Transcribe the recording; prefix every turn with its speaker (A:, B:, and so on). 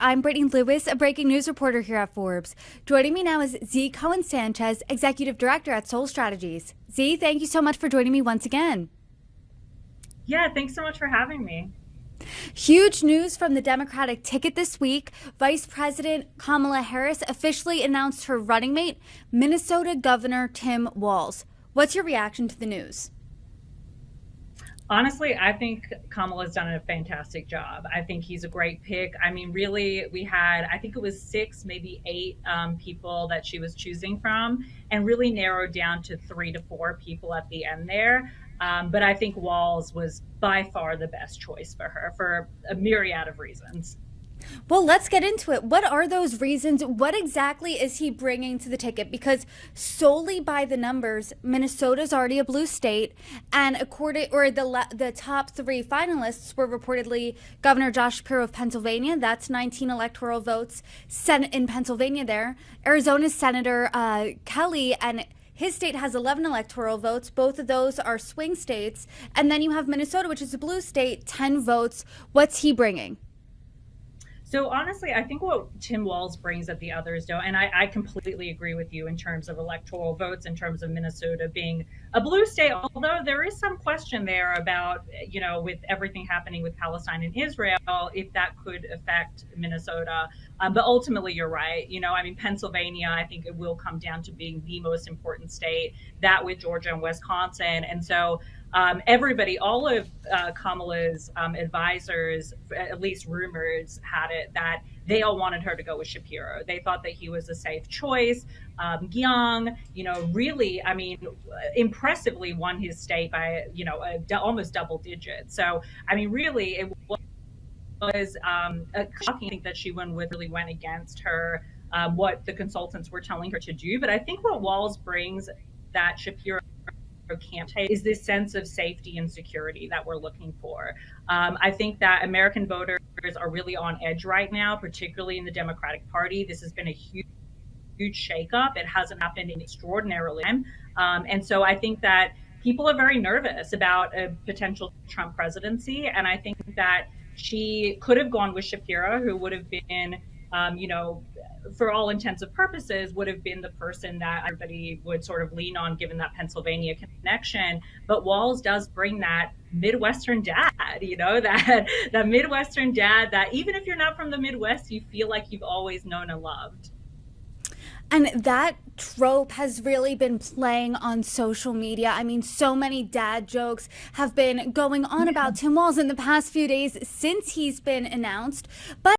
A: I'm Brittany Lewis, a breaking news reporter here at Forbes. Joining me now is Zee Cohen-Sanchez, Executive Director at Strategist. Zee, thank you so much for joining me once again.
B: Yeah, thanks so much for having me.
A: Huge news from the Democratic ticket this week. Vice President Kamala Harris officially announced her running mate, Minnesota Governor Tim Walz. What's your reaction to the news?
B: Honestly, I think Kamala's done a fantastic job. I think he's a great pick. I mean, really, we had, I think it was six, maybe eight people that she was choosing from, and really narrowed down to 3 to 4 people at the end there. But I think Walz was by far the best choice for her for a myriad of reasons.
A: Well, let's get into it. What are those reasons? What exactly is he bringing to the ticket? Because solely by the numbers, Minnesota's already a blue state, and the top 3 finalists were reportedly Governor Josh Shapiro of Pennsylvania. That's 19 electoral votes in Pennsylvania there. Arizona's Senator Kelly, and his state has 11 electoral votes. Both of those are swing states. And then you have Minnesota, which is a blue state, 10 votes. What's he bringing?
B: So honestly, I think what Tim Walz brings that the others don't, and I completely agree with you in terms of electoral votes, in terms of Minnesota being a blue state, although there is some question there about, with everything happening with Palestine and Israel, if that could affect Minnesota. But ultimately, you're right. I mean, Pennsylvania, I think it will come down to being the most important state, that with Georgia and Wisconsin. And so everybody, all of Kamala's advisors, at least rumors had it that they all wanted her to go with Shapiro. They thought that he was a safe choice, young, really, I mean, impressively won his state by, almost double digits. So, I mean, really, it was shocking that she really went against her, what the consultants were telling her to do. But I think what Walz brings that Shapiro can't take is this sense of safety and security that we're looking for. I think that American voters are really on edge right now, particularly in the Democratic Party. This has been a huge shakeup. It hasn't happened in extraordinarily time. And so I think that people are very nervous about a potential Trump presidency. And I think that she could have gone with Shapiro, who would have been, for all intents and purposes, would have been the person that everybody would sort of lean on, given that Pennsylvania connection. But Walz does bring that Midwestern dad, that Midwestern dad that even if you're not from the Midwest, you feel like you've always known and loved.
A: And that trope has really been playing on social media. I mean, so many dad jokes have been going on about Tim Walz in the past few days since he's been announced. But